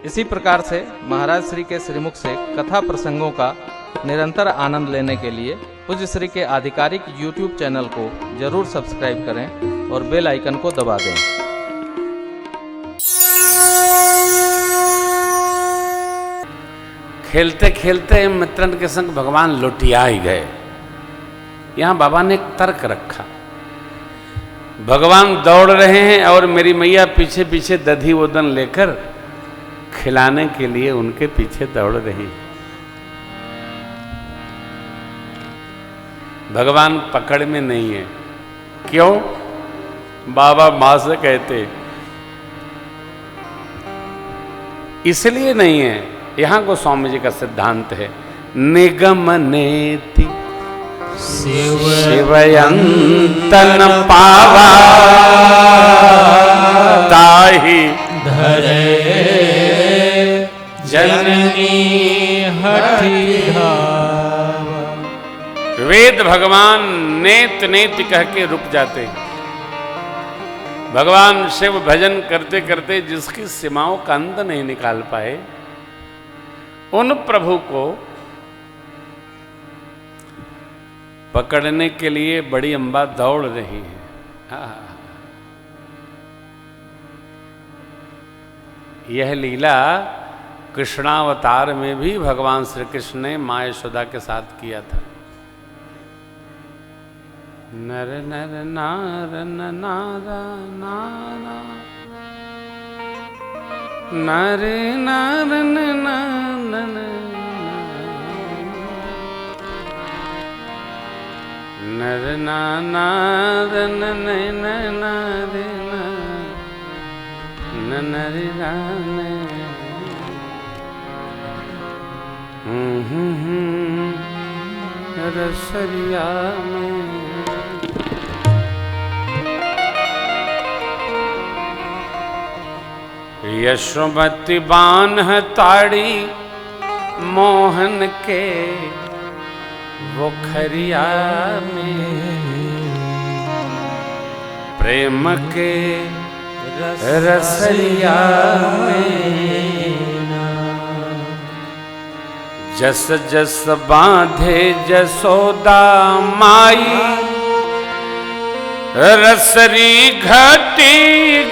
इसी प्रकार से महाराज श्री के श्रीमुख से कथा प्रसंगों का निरंतर आनंद लेने के लिए पूज्य श्री के आधिकारिक YouTube चैनल को जरूर सब्सक्राइब करें और बेल आइकन को दबा दें। खेलते खेलते मित्रन के संग भगवान लुटिया ही गए। यहां बाबा ने एक तर्क रखा। भगवान दौड़ रहे हैं और मेरी मैया पीछे पीछे दधी वोदन लेकर खिलाने के लिए उनके पीछे दौड़ रही। भगवान पकड़ में नहीं है। क्यों? बाबा मां से कहते इसलिए नहीं है। यहां गोस्वामी जी का सिद्धांत है, निगम नेति शिवयंतन पावा ताहि धरे जननी हठि धावा। वेद भगवान नेत नेत कह के रुक जाते। भगवान शिव भजन करते करते जिसकी सीमाओं का अंत नहीं निकाल पाए, उन प्रभु को पकड़ने के लिए बड़ी अम्बा दौड़ रही है। यह लीला कृष्णावतार में भी भगवान श्री कृष्ण ने मां यशोदा के साथ किया था। नर नर नार नारा नारा नर नार नर नार रसरिया में यशोमती बान्ह ताड़ी मोहन के वो खरिया में प्रेम के रसरिया में जस जस बांधे जसोदा माई रसरी घटी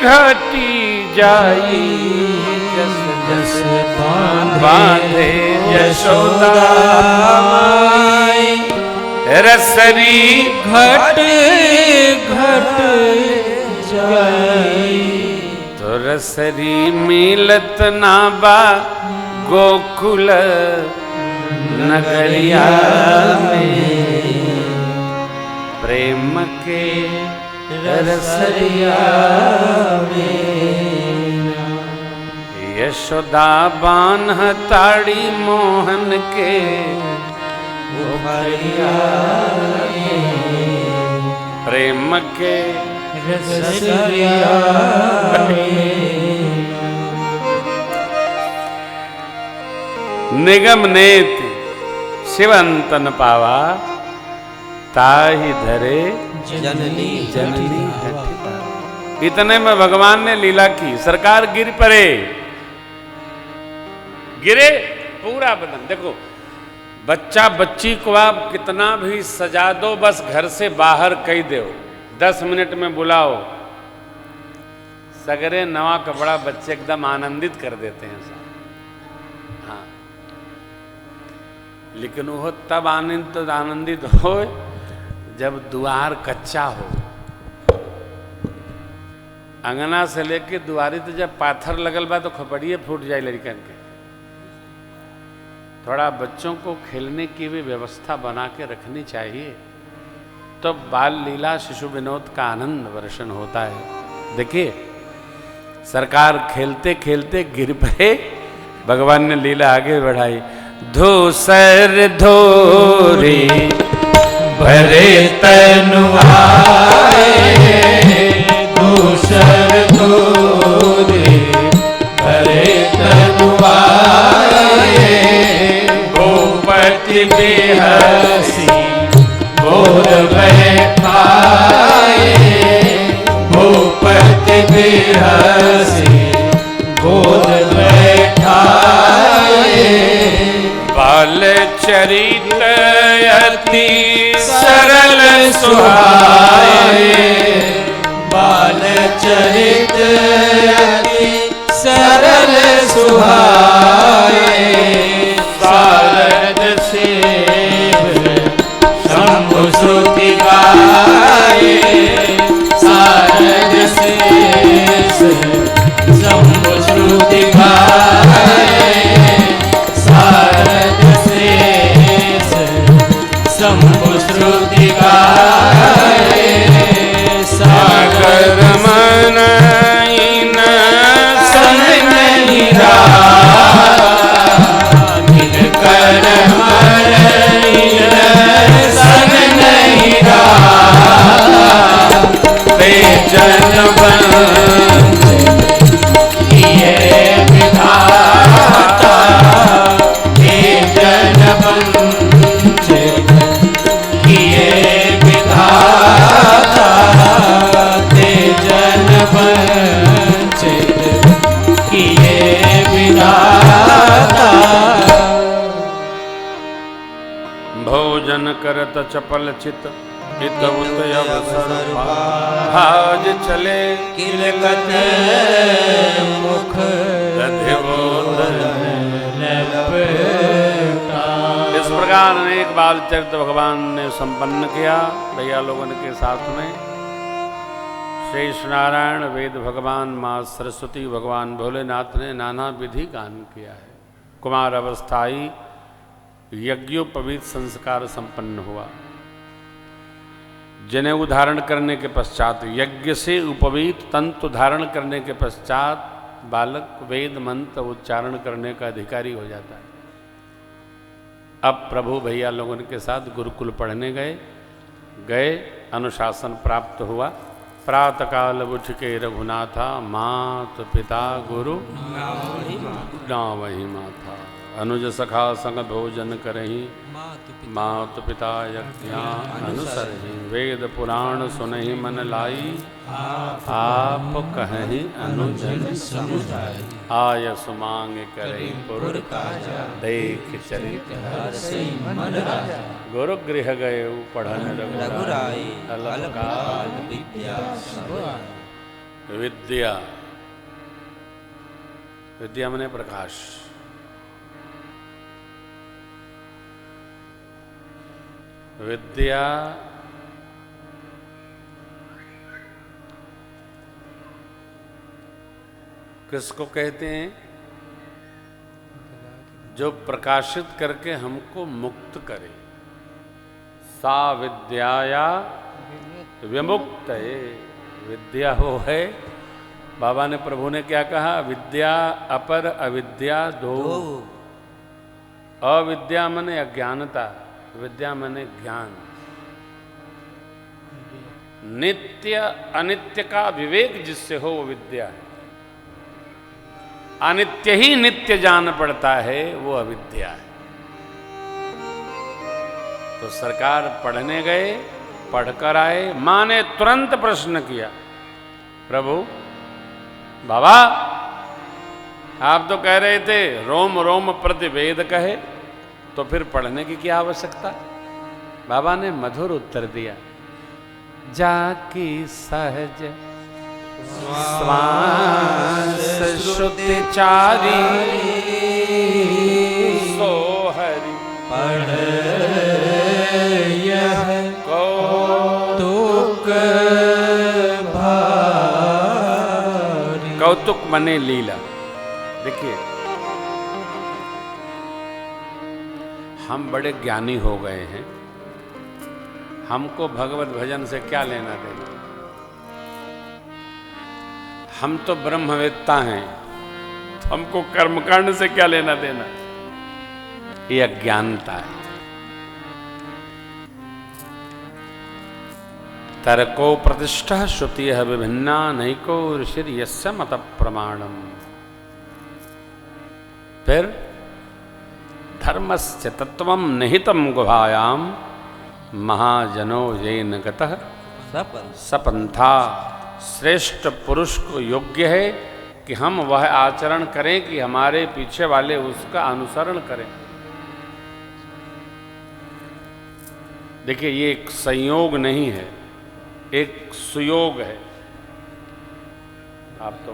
घटी जाई। जस जस बांधे जसोदा माई रसरी घट घट जाई। तो रसरी मिलत ना बा गोकुल नगरिया में प्रेम के रसरिया में यशोदा बान्ह ताड़ी मोहन के प्रेम के रसरिया निगम नेत शिवंतन पावा ताहि धरे जननी जननी। इतने में भगवान ने लीला की। सरकार गिर पड़े, गिरे पूरा बदन। देखो बच्चा बच्ची को आप कितना भी सजा दो, बस घर से बाहर कह दो, 10 मिनट में बुलाओ, सगरे नवा कपड़ा बच्चे एकदम आनंदित कर देते हैं। हाँ, लेकिन वो तब आनंदित हो जब द्वार कच्चा हो। अंगना से लेके दुआरी तो जब पाथर लगल बा तो खोपड़िए फूट जाए लड़कन के। थोड़ा बच्चों को खेलने की भी व्यवस्था बना के रखनी चाहिए, तो बाल लीला शिशु विनोद का आनंद वर्षण होता है। देखिए सरकार खेलते खेलते गिर पड़े, भगवान ने लीला आगे बढ़ाई। धूसर धोरी भरे तनुआए, धूसर धोरी भरे तनुआए, भूपति बेहसी गोद बैठाए, भूपति बेहसी गोद बैठाए। चरित अति सरल सुहाए, बाल चरित अति सरल सुहाए, शारद सेव शंभु श्रुति गाए, शारद शेष शंभु श्रुति गाए, शारद शेष शंभु श्रुति गाए, सागर मन इन सन नहीं कर मन इन सन नहीं ते जन किए विधाता, ते जन किए विधाता, ते जन किए विधाता। भोजन करत चपल चित हित उत अवसर भाज चले किलकत मुख इस प्रकार अनेक बाल चरित्र भगवान ने संपन्न किया भैया लोगों के साथ में। शेष नारायण वेद भगवान माँ सरस्वती भगवान भोलेनाथ ने नाना विधि गान किया है। कुमार अवस्थाई यज्ञोपवीत संस्कार संपन्न हुआ, जिन्हें उदाहरण करने के पश्चात यज्ञ से उपवीत तंतु धारण करने के पश्चात बालक वेद मंत्र उच्चारण करने का अधिकारी हो जाता है। अब प्रभु भैया लोगों के साथ गुरुकुल पढ़ने गए अनुशासन प्राप्त हुआ। प्रातकाल उठ के रघुनाथा, मात पिता गुरु नावहि माथा, अनुज सखा संग भोजन करही, मात पिता यज्ञा अनुसरहि, वेद पुराण सुनहि मन लाई, आप कहि अनुजन समुदाय, आय सुमांग करहि पुर काजा, देख चरित हर्षि मन राजा, गुरु गृह गए पढ़न रघुराई, अलकाल विद्या सब आए। विद्या, विद्या मने प्रकाश। विद्या किसको कहते हैं? जो प्रकाशित करके हमको मुक्त करे। सा विद्याया विमुक्त है। विद्या हो है, बाबा ने प्रभु ने क्या कहा? विद्या अपर अविद्या दो। अविद्या मने अज्ञानता, विद्या मने ज्ञान। नित्य अनित्य का विवेक जिससे हो वो विद्या है। अनित्य ही नित्य जान पड़ता है, वो अविद्या है। तो सरकार पढ़ने गए, पढ़कर आए। मां ने तुरंत प्रश्न किया, प्रभु बाबा आप तो कह रहे थे रोम रोम प्रति वेद कहे, तो फिर पढ़ने की क्या आवश्यकता? बाबा ने मधुर उत्तर दिया, जाकी सहज श्वास श्रुति चारी, सो हरि पढ़ यह कौतुक भारी। कौतुक मने लीला। देखिए हम बड़े ज्ञानी हो गए हैं, हमको भगवत भजन से क्या लेना देना? हम तो ब्रह्मवेत्ता हैं, तो हमको कर्मकांड से क्या लेना देना? ये अज्ञानता है। तर्को प्रतिष्ठा श्रुति विभिन्ना नैको ऋषिर यस्य मत प्रमाणम। फिर धर्मस्य तत्वम निहितम गुहायाम महाजनो येन गतः सपंथा। श्रेष्ठ पुरुष को योग्य है कि हम वह आचरण करें कि हमारे पीछे वाले उसका अनुसरण करें। देखिए, ये एक संयोग नहीं है, एक सुयोग है। आप तो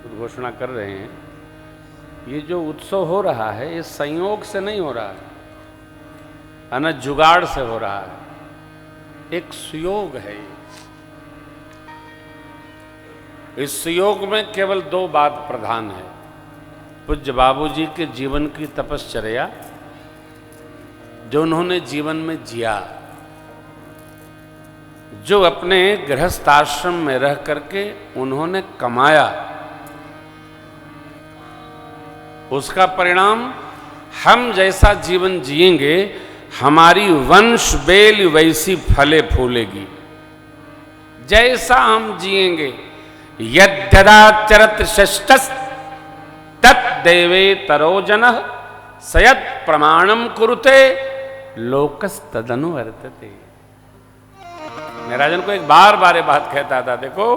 उद्घोषणा कर रहे हैं, ये जो उत्सव हो रहा है ये संयोग से नहीं हो रहा है, न जुगाड़ से हो रहा है, एक सुयोग है ये। इस सुयोग में केवल दो बात प्रधान है। पूज्य बाबूजी के जीवन की तपश्चर्या जो उन्होंने जीवन में जिया, जो अपने गृहस्थ आश्रम में रह करके उन्होंने कमाया, उसका परिणाम हम जैसा जीवन जिएंगे, हमारी वंश बेल वैसी फले फूलेगी। जैसा हम जिएंगे, यद्यदाचरत षष्ठस् तत्देवे तरोजनः सयत् प्रमाणम कुरुते लोकस्तदनुवर्तते। मैं राजन को एक बार ये बात कहता था, देखो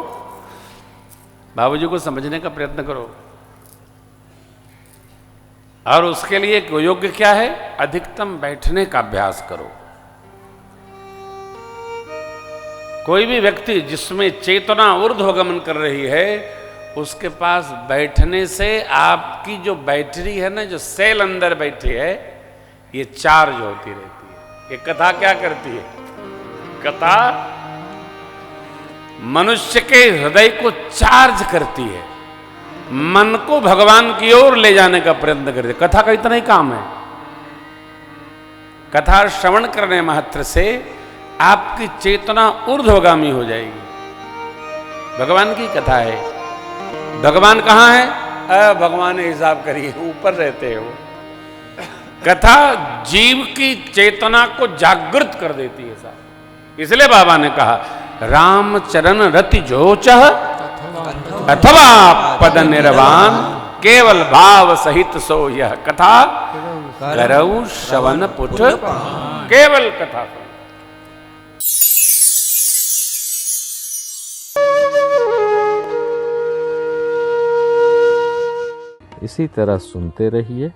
बाबूजी को समझने का प्रयत्न करो, और उसके लिए योग्य क्या है? अधिकतम बैठने का अभ्यास करो। कोई भी व्यक्ति जिसमें चेतना ऊर्ध्वगमन कर रही है, उसके पास बैठने से आपकी जो बैटरी है ना, जो सेल अंदर बैठी है, ये चार्ज होती रहती है। ये कथा क्या करती है? कथा मनुष्य के हृदय को चार्ज करती है, मन को भगवान की ओर ले जाने का प्रयत्न करती है। कथा का इतना ही काम है। कथा श्रवण करने मात्र से आपकी चेतना ऊर्ध्वगामी हो जाएगी। भगवान की कथा है। भगवान कहाँ है? भगवान हिसाब करिए, ऊपर रहते हो। कथा जीव की चेतना को जागृत कर देती है साहब। इसलिए बाबा ने कहा, रामचरण रति जोचह अथवा पद निर्वाण केवल भाव सहित सो यह कथा करऊ श्रवण पुट केवल कथा। इसी तरह सुनते रहिए,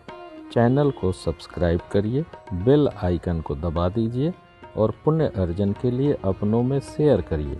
चैनल को सब्सक्राइब करिए, बेल आइकन को दबा दीजिए और पुण्य अर्जन के लिए अपनों में शेयर करिए।